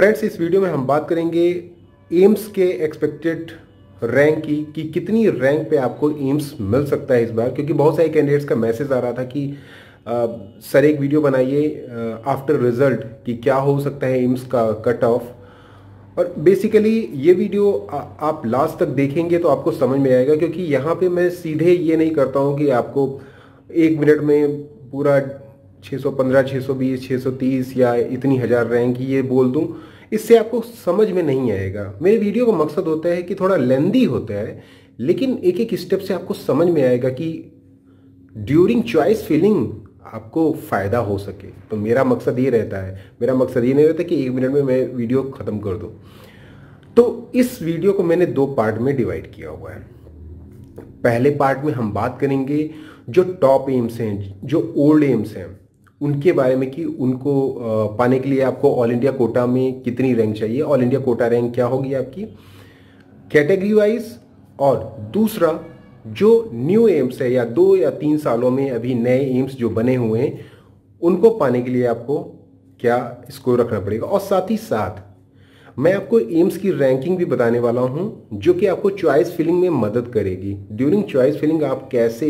Friends, इस video में हम बात करेंगे एम्स के एक्सपेक्टेड रैंक की कि कितनी रैंक पे आपको एम्स मिल सकता है इस बार। क्योंकि बहुत सारे कैंडिडेट्स का मैसेज आ रहा था कि सर एक वीडियो बनाइए आफ्टर रिजल्ट कि क्या हो सकता है एम्स का कट ऑफ। और बेसिकली ये वीडियो आप लास्ट तक देखेंगे तो आपको समझ में आएगा, क्योंकि यहाँ पे मैं सीधे ये नहीं करता हूँ कि आपको एक मिनट में पूरा 615, 620, 630 या इतनी हजार रैंक ये बोल दूं। इससे आपको समझ में नहीं आएगा। मेरे वीडियो का मकसद होता है कि थोड़ा लेंदी होता है, लेकिन एक एक स्टेप से आपको समझ में आएगा कि ड्यूरिंग चॉइस फिलिंग आपको फायदा हो सके। तो मेरा मकसद ये रहता है, मेरा मकसद ये नहीं रहता कि एक मिनट में मैं वीडियो खत्म कर दूं। तो इस वीडियो को मैंने दो पार्ट में डिवाइड किया हुआ है। पहले पार्ट में हम बात करेंगे जो टॉप एम्स हैं, जो ओल्ड एम्स हैं, उनके बारे में कि उनको पाने के लिए आपको ऑल इंडिया कोटा में कितनी रैंक चाहिए। ऑल इंडिया कोटा रैंक क्या होगी आपकी कैटेगरी वाइज। और दूसरा जो न्यू एम्स है या 2 या 3 सालों में अभी नए एम्स जो बने हुए हैं, उनको पाने के लिए आपको क्या स्कोर रखना पड़ेगा। और साथ ही साथ मैं आपको एम्स की रैंकिंग भी बताने वाला हूं, जो कि आपको चॉइस फिलिंग में मदद करेगी। ड्यूरिंग चॉइस फिलिंग आप कैसे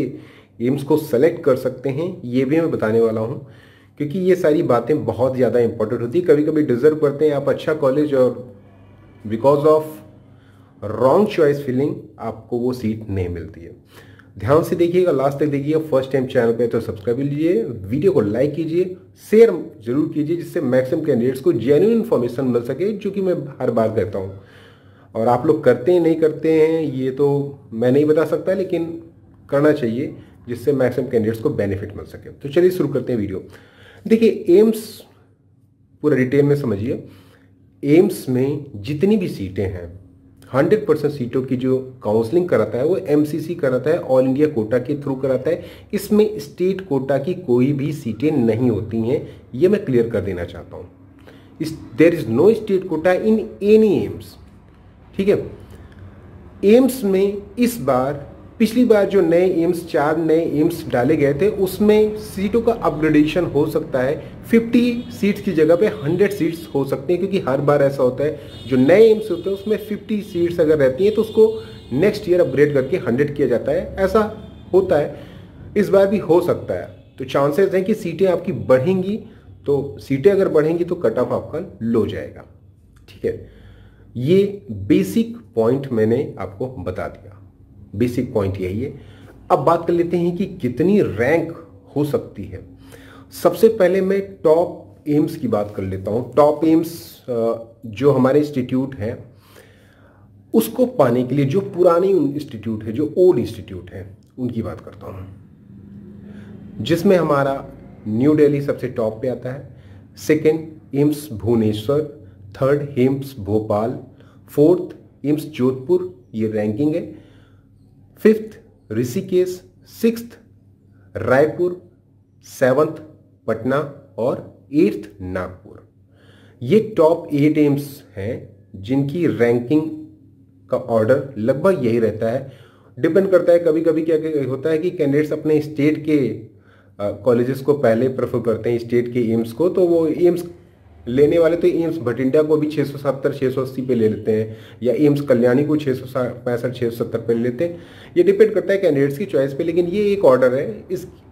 एम्स को सेलेक्ट कर सकते हैं ये भी मैं बताने वाला हूं, क्योंकि ये सारी बातें बहुत ज़्यादा इंपॉर्टेंट होती है। कभी कभी डिजर्व करते हैं आप अच्छा कॉलेज, और because of wrong choice filling आपको वो सीट नहीं मिलती है। ध्यान से देखिएगा, लास्ट तक देखिएगा। फर्स्ट टाइम चैनल पे तो सब्सक्राइब कीजिए, वीडियो को लाइक कीजिए, शेयर जरूर कीजिए, जिससे मैक्सिमम कैंडिडेट्स को जेन्युइन इन्फॉर्मेशन मिल सके, जो कि मैं हर बार कहता हूँ। और आप लोग करते हैं नहीं करते हैं ये तो मैं नहीं बता सकता, लेकिन करना चाहिए जिससे मैक्सिमम कैंडिडेट्स को बेनिफिट मिल सके। तो चलिए शुरू करते हैं वीडियो। देखिए, एम्स पूरा डिटेल में समझिए। एम्स में जितनी भी सीटें हैं 100% सीटों की जो काउंसलिंग कराता है वो एमसीसी कराता है, ऑल इंडिया कोटा के थ्रू कराता है। इसमें स्टेट कोटा की कोई भी सीटें नहीं होती हैं, ये मैं क्लियर कर देना चाहता हूं। There is no state quota in any AIIMS, ठीक है। एम्स में इस बार, पिछली बार जो नए एम्स 4 नए एम्स डाले गए थे, उसमें सीटों का अपग्रेडेशन हो सकता है। 50 सीट्स की जगह पे 100 सीट्स हो सकती हैं, क्योंकि हर बार ऐसा होता है जो नए एम्स होते हैं उसमें 50 सीट्स अगर रहती हैं तो उसको नेक्स्ट ईयर अपग्रेड करके 100 किया जाता है। ऐसा होता है, इस बार भी हो सकता है। तो चांसेस हैं कि सीटें आपकी बढ़ेंगी, तो सीटें अगर बढ़ेंगी तो कट ऑफ आपका लो जाएगा, ठीक है। ये बेसिक पॉइंट मैंने आपको बता दिया, बेसिक पॉइंट यही है। अब बात कर लेते हैं कि कितनी रैंक हो सकती है। सबसे पहले मैं टॉप एम्स की बात कर लेता हूं। टॉप एम्स जो हमारे इंस्टीट्यूट हैं उसको पाने के लिए, जो पुराने इंस्टीट्यूट है, जो ओल्ड इंस्टीट्यूट है, उनकी बात करता हूं, जिसमें हमारा न्यू दिल्ली सबसे टॉप पे आता है। Second AIIMS Bhubaneswar, third AIIMS Bhopal, fourth AIIMS Jodhpur, ये रैंकिंग है। Fifth Rishikesh, sixth Raipur, seventh Patna और 8th नागपुर। ये टॉप 8 एम्स हैं जिनकी रैंकिंग का ऑर्डर लगभग यही रहता है। डिपेंड करता है, कभी कभी क्या होता है कि कैंडिडेट्स अपने स्टेट के कॉलेजेस को पहले प्रेफर करते हैं, स्टेट के एम्स को। तो वो एम्स लेने वाले तो एम्स भटिंडा को भी 670, 680 पे ले लेते हैं, या एम्स कल्याणी को 665, 670 पे ले लेते हैं। ये डिपेंड करता है कैंडिडेट्स की चॉइस पे, लेकिन ये एक ऑर्डर है।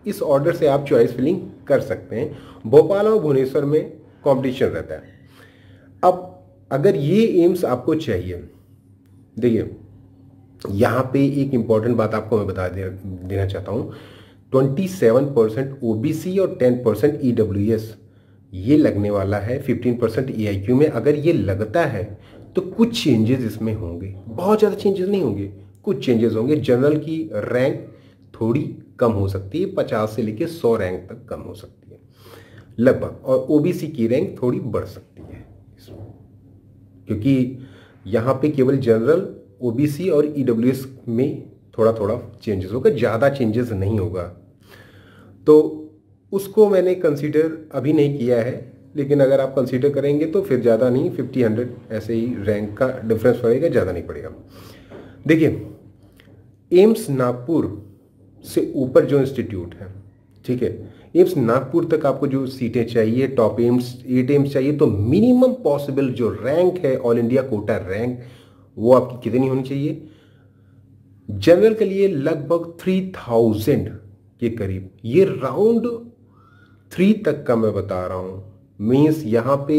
इस ऑर्डर से आप चॉइस फिलिंग कर सकते हैं। भोपाल और भुवनेश्वर में कॉम्पिटिशन रहता है। अब अगर ये एम्स आपको चाहिए, देखिए यहाँ पे एक इंपॉर्टेंट बात आपको मैं बता देना चाहता हूँ। 27% ओबीसी और 10% ईडब्ल्यूएस ये लगने वाला है 15% एआईक्यू में। अगर ये लगता है तो कुछ चेंजेस इसमें होंगे, बहुत ज़्यादा चेंजेस नहीं होंगे, कुछ चेंजेस होंगे। जनरल की रैंक थोड़ी कम हो सकती है, 50 से लेकर 100 रैंक तक कम हो सकती है लगभग, और ओबीसी की रैंक थोड़ी बढ़ सकती है इसमें, क्योंकि यहाँ पे केवल जनरल, ओबीसी और ईडब्ल्यूएस में थोड़ा थोड़ा चेंजेस होगा, ज़्यादा चेंजेस नहीं होगा। तो उसको मैंने कंसीडर अभी नहीं किया है, लेकिन अगर आप कंसीडर करेंगे तो फिर ज़्यादा नहीं, 50-100 ऐसे ही रैंक का डिफरेंस पड़ेगा, ज़्यादा नहीं पड़ेगा। देखिए, एम्स नागपुर से ऊपर जो इंस्टीट्यूट है ठीक है। एम्स नागपुर तक आपको जो सीटें चाहिए, टॉप एम्स 8 एम्स चाहिए, तो मिनिमम पॉसिबल जो रैंक है ऑल इंडिया कोटा रैंक, वो आपकी कितनी होनी चाहिए? जनरल के लिए लगभग 3000 के करीब, ये राउंड 3 तक का मैं बता रहा हूं। मीन्स यहाँ पे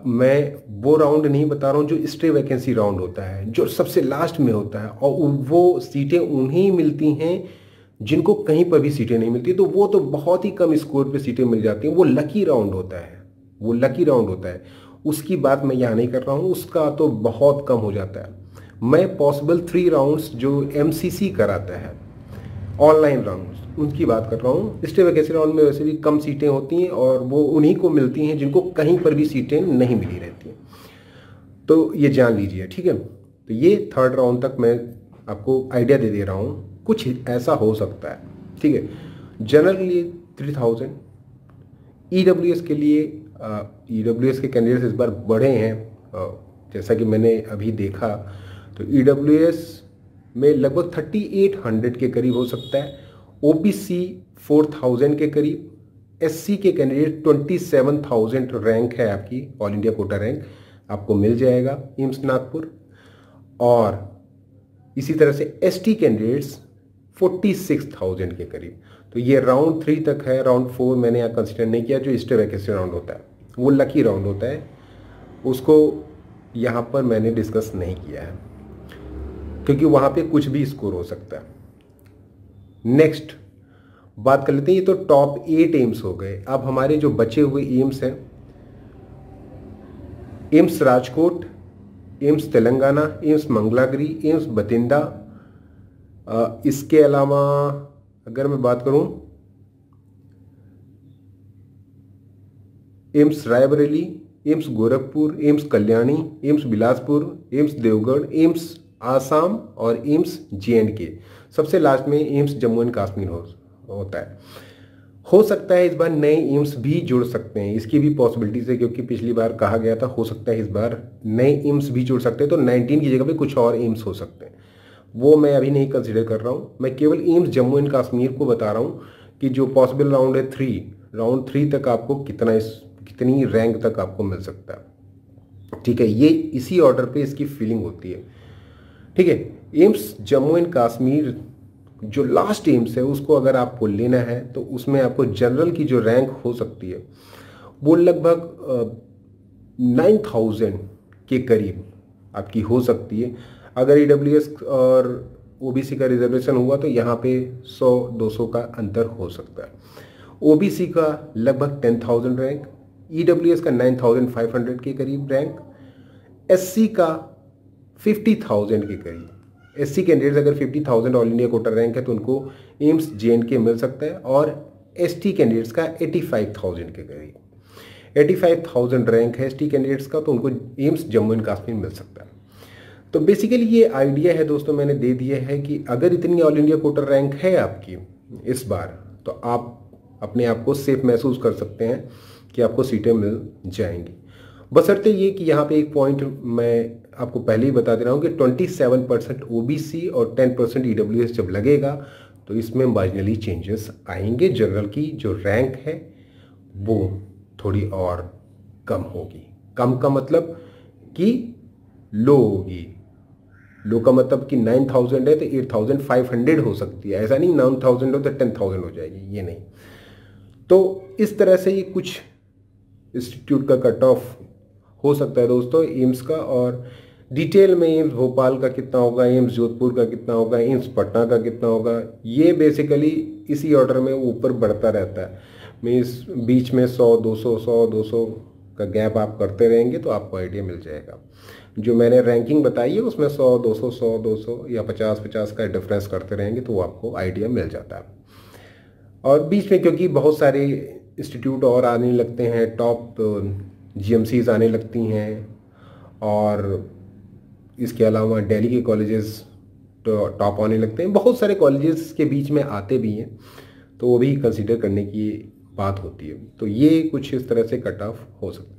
मैं वो राउंड नहीं बता रहा हूँ जो स्टे वैकेंसी राउंड होता है, जो सबसे लास्ट में होता है, और वो सीटें उन्हें मिलती हैं जिनको कहीं पर भी सीटें नहीं मिलती, तो वो तो बहुत ही कम स्कोर पे सीटें मिल जाती हैं, वो लकी राउंड होता है, वो लकी राउंड होता है। उसकी बात मैं यहाँ नहीं कर रहा हूँ, उसका तो बहुत कम हो जाता है। मैं पॉसिबल 3 राउंड्स जो एमसीसी कराता है, ऑनलाइन राउंड्स, उनकी बात कर रहा हूँ। स्टे वैकेंसी राउंड में वैसे भी कम सीटें होती हैं और वो उन्हीं को मिलती हैं जिनको कहीं पर भी सीटें नहीं मिली रहती हैं, तो ये जान लीजिए, ठीक है। तो ये 3rd राउंड तक मैं आपको आइडिया दे रहा हूँ, कुछ ऐसा हो सकता है, ठीक है। जनरल के लिए 3000, ईडब्ल्यूएस के लिए ईडब्ल्यूएस के कैंडिडेट्स इस बार बढ़े हैं, जैसा कि मैंने अभी देखा, तो ईडब्ल्यूएस में लगभग 3800 के करीब हो सकता है, ओबीसी 4000 के करीब, एससी के कैंडिडेट 27000 रैंक है आपकी ऑल इंडिया कोटा रैंक, आपको मिल जाएगा एम्स नागपुर। और इसी तरह से एसटी कैंडिडेट्स 46000 के करीब। तो ये राउंड 3 तक है, राउंड 4 मैंने यहाँ कंसिडर नहीं किया, जो स्टे वैकेंसी राउंड होता है वो लकी राउंड होता है, उसको यहाँ पर मैंने डिस्कस नहीं किया है क्योंकि वहाँ पे कुछ भी स्कोर हो सकता है। नेक्स्ट बात कर लेते हैं, ये तो टॉप 8 एम्स हो गए। अब हमारे जो बचे हुए एम्स हैं, एम्स राजकोट, एम्स तेलंगाना, एम्स मंगलागिरी, एम्स बतिंडा, इसके अलावा अगर मैं बात करूं एम्स रायबरेली, एम्स गोरखपुर, एम्स कल्याणी, एम्स बिलासपुर, एम्स देवगढ़, एम्स आसाम और एम्स जे&के, सबसे लास्ट में एम्स जम्मू एंड कश्मीर होता है। हो सकता है इस बार नए एम्स भी जुड़ सकते हैं, इसकी भी पॉसिबिलिटीज है, क्योंकि पिछली बार कहा गया था हो सकता है इस बार नए एम्स भी जुड़ सकते हैं, तो 19 की जगह पे कुछ और एम्स हो सकते हैं, वो मैं अभी नहीं कंसिडर कर रहा हूँ। मैं केवल एम्स जम्मू एंड कश्मीर को बता रहा हूँ कि जो पॉसिबल राउंड है 3, राउंड 3 तक आपको कितनी रैंक तक आपको मिल सकता है, ठीक है। ये इसी ऑर्डर पे इसकी फीलिंग होती है, ठीक है। एम्स जम्मू एंड कश्मीर जो लास्ट एम्स है, उसको अगर आपको लेना है तो उसमें आपको जनरल की जो रैंक हो सकती है वो लगभग 9000 के करीब आपकी हो सकती है। अगर ईडब्ल्यूएस और ओबीसी का रिजर्वेशन हुआ तो यहाँ पे 100-200 का अंतर हो सकता है। ओबीसी का लगभग 10,000 रैंक, ईडब्ल्यूएस का 9500 के करीब रैंक, एससी का 50,000 के करीब। एससी कैंडिडेट्स अगर 50,000 ऑल इंडिया कोटा रैंक है तो उनको एम्स जे&के मिल सकता है, और एसटी कैंडिडेट्स का 85,000 के करीब। 85,000 रैंक है एसटी कैंडिडेट्स का, तो उनको एम्स जम्मू एंड कश्मीर मिल सकता है। तो बेसिकली ये आइडिया है दोस्तों, मैंने दे दिया है कि अगर इतनी ऑल इंडिया कोटा रैंक है आपकी इस बार, तो आप अपने आप को सेफ महसूस कर सकते हैं कि आपको सीटें मिल जाएंगी। बशर्ते ये कि यहाँ पे एक पॉइंट मैं आपको पहले ही बता दे रहा हूँ कि 27% ओबीसी और 10% ईडब्ल्यूएस जब लगेगा तो इसमें मार्जिनली चेंजेस आएंगे। जनरल की जो रैंक है वो थोड़ी और कम होगी। कम का मतलब कि लो होगी। लो का मतलब कि 9000 है तो 8500 हो सकती है, ऐसा नहीं 9000 हो तो 10,000 हो जाएगी, ये नहीं। तो इस तरह से ये कुछ इंस्टीट्यूट का कट ऑफ हो सकता है दोस्तों एम्स का, और डिटेल में एम्स भोपाल का कितना होगा, एम्स जोधपुर का कितना होगा, एम्स पटना का कितना होगा, ये बेसिकली इसी ऑर्डर में ऊपर बढ़ता रहता है। मीन्स बीच में 100-200 का गैप आप करते रहेंगे तो आपको आइडिया मिल जाएगा। जो मैंने रैंकिंग बताई है उसमें 100-200 या 50-50 का डिफरेंस करते रहेंगे तो आपको आइडिया मिल जाता है। और बीच में क्योंकि बहुत सारे इंस्टीट्यूट और आने लगते हैं, टॉप जीएमसीज आने लगती हैं, और इसके अलावा दिल्ली के कॉलेजेस टॉप आने लगते हैं, बहुत सारे कॉलेजेस के बीच में आते भी हैं, तो वो भी कंसीडर करने की बात होती है। तो ये कुछ इस तरह से कट ऑफ हो सकता है।